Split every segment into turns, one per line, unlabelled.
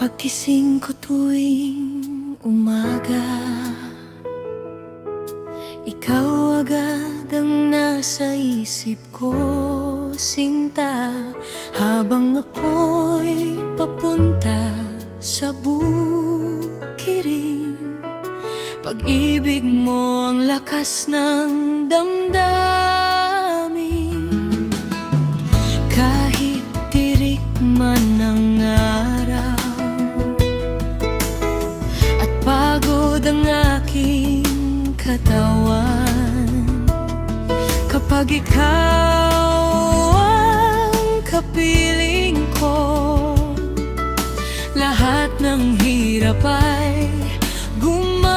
Pagkising ko tuwing umaga, ikaw agad ang nasa isip ko, sinta. Habang ako'y papunta sa bukirin, pag-ibig mo ang lakas ng damdamin. Kahit tirik man ang araw at pagod ang aking katawan, kapag ikaw ang kapiling ko, lahat ng hirap ay gumagaan.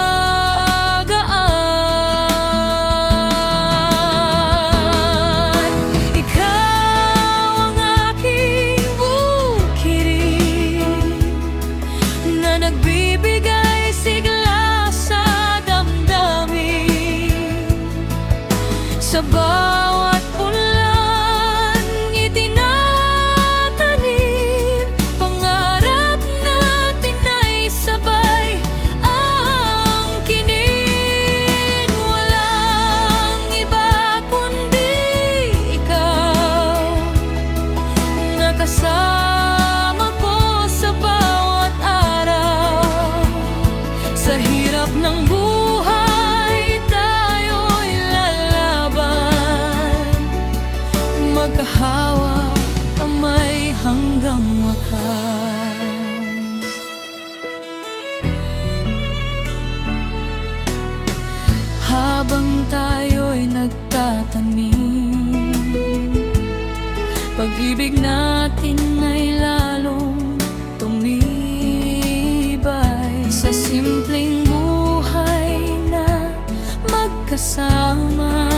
Ikaw ang aking bukirin na nagbibigay sigla sa damdamin. Sa bawat ulan itinatanim, pangarap natin ay sabay ang kinin. Walang iba kundi ikaw, nakasama ko sa bawat araw. Sa hirap ng buhay tayo'y lalaban, magkahawak kamay hanggang wakas. Habang tayo'y nagtatanim, pag-ibig natin ay lalong tumibay. Sa simpleng buhay na magkasama,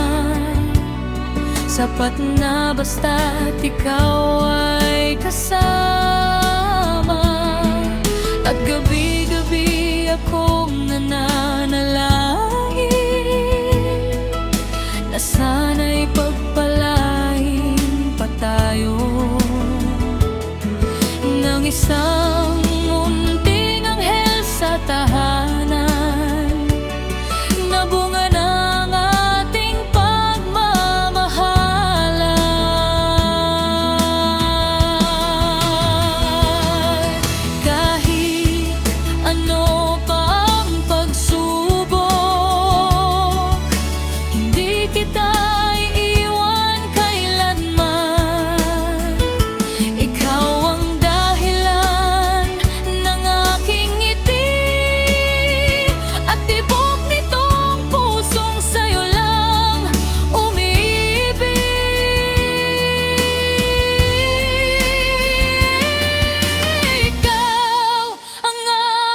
sapat na basta't ikaw ay kasama. At gabi-gabi akong nananalangin na sana'y pagpalain pa tayo ng isang munting anghel sa tahanan, na bunga ng ating pagmamahalan. Kahit ano pa ang pagsubok, hindi kita iiwan kailanman. Ikaw ang dahilan ng aking ngiti, at tibok nitong pusong sa'yo lang umiibig. Ikaw ang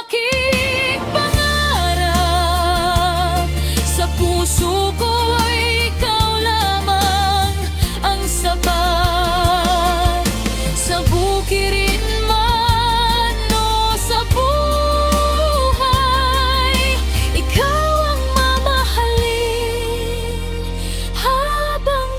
aking pangarap, sa puso ko ikaw lamang ang sapat. Sa bukirin man o sa buhay, ikaw ang mamahalin habang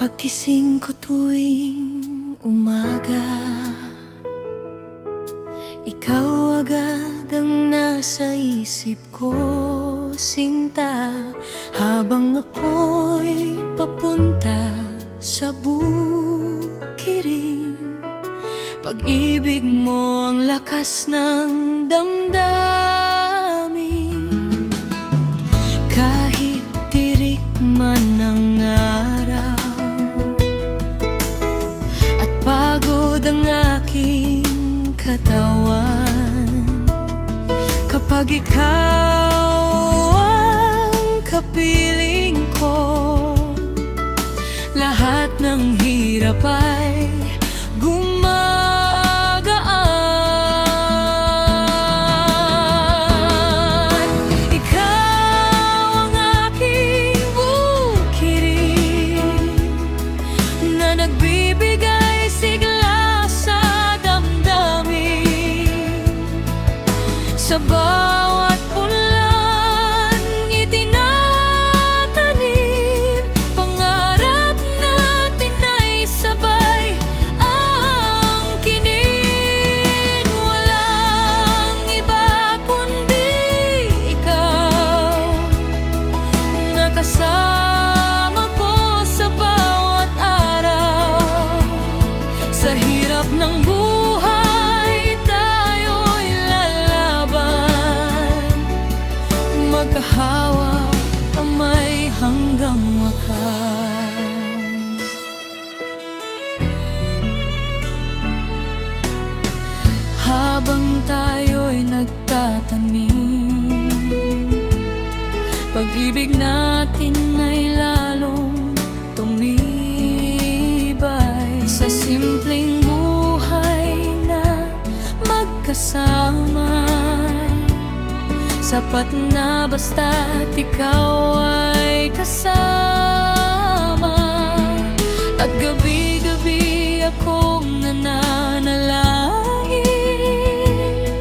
Pagkising ko tuwing umaga, ikaw agad ang nasa isip ko, sinta. Habang ako'y papunta sa bukirin, pag-ibig mo ang lakas ng damdamin. Kahit tirik man ang araw at pagod ang aking katawan, kapag ikaw ang kapiling ko, lahat ng hirap ay gumagaan. bawat ulan itinatanim, pangarap natin ay sabay angkinin. Walang iba kundi ikaw, nakasama ko sa bawat araw. Sa hirap ng buhay tayo'y lalaban, magkahawak kamay hanggang wakas. Habang tayo'y nagtatanim, pag-ibig natin ay lalong tumibay. Sa simpleng buhay na magkasama, sapat na basta't ikaw ay kasama. At gabi-gabi akong nananalangin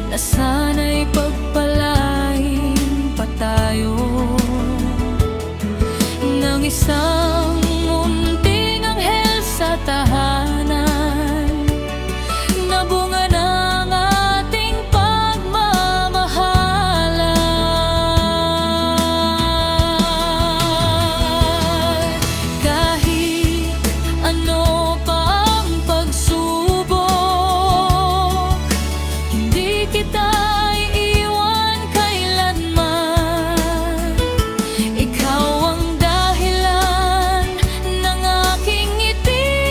na sana'y pagpalain pa tayo ng isang munting anghel sa tahanan, na bunga ng ating pagmamahalan. Kahit ano pa ang pagsubok, hindi kita iiwan kailanman. Ikaw ang dahilan ng aking ngiti,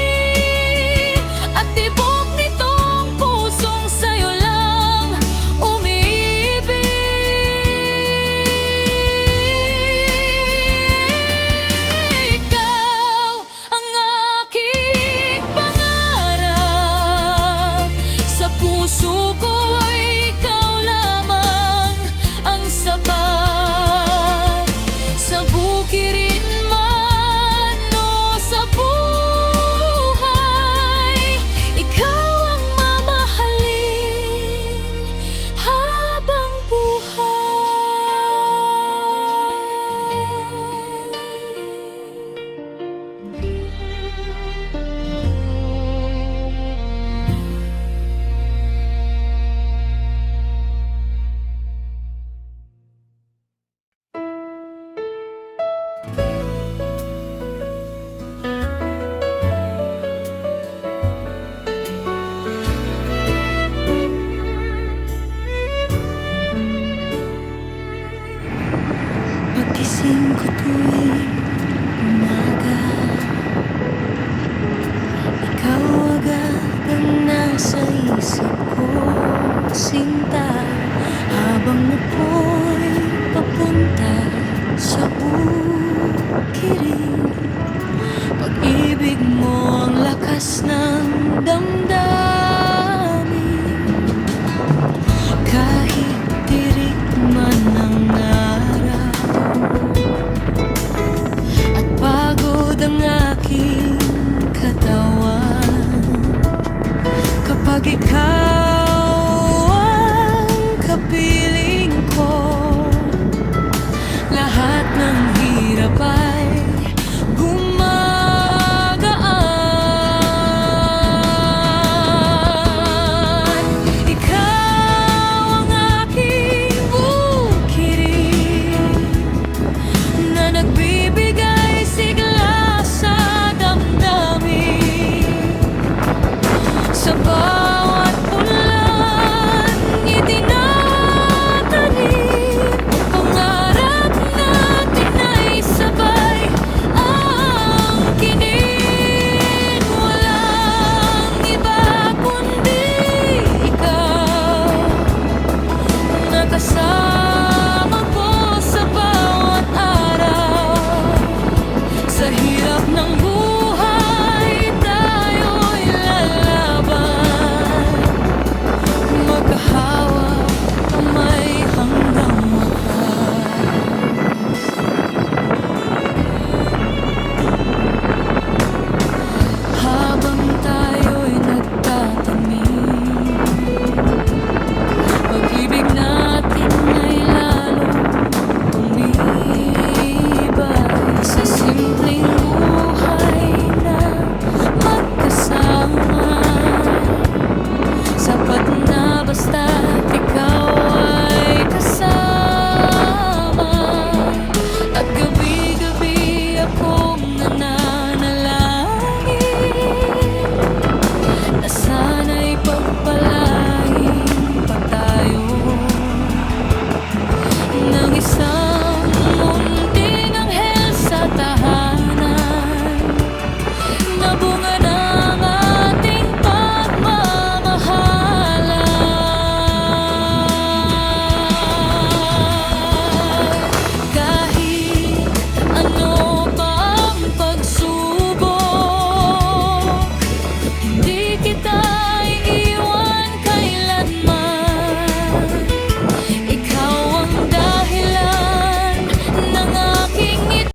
at tibok nitong pusong sa'yo lang umiibig. Ikaw ang aking pangarap, sa puso ko ikaw lamang ang sapat. Sa bukirin man o sa buhay, ikaw ang mamahalin habang pagkising ko tuwing umaga, ikaw agad ang nasa isip ko, sinta. Habang ako'y papunta sa bukirin, pag-ibig mo ang lakas ng damdamin. Kahit tirik man ang araw at pagod ang aking katawan, kapag ikaw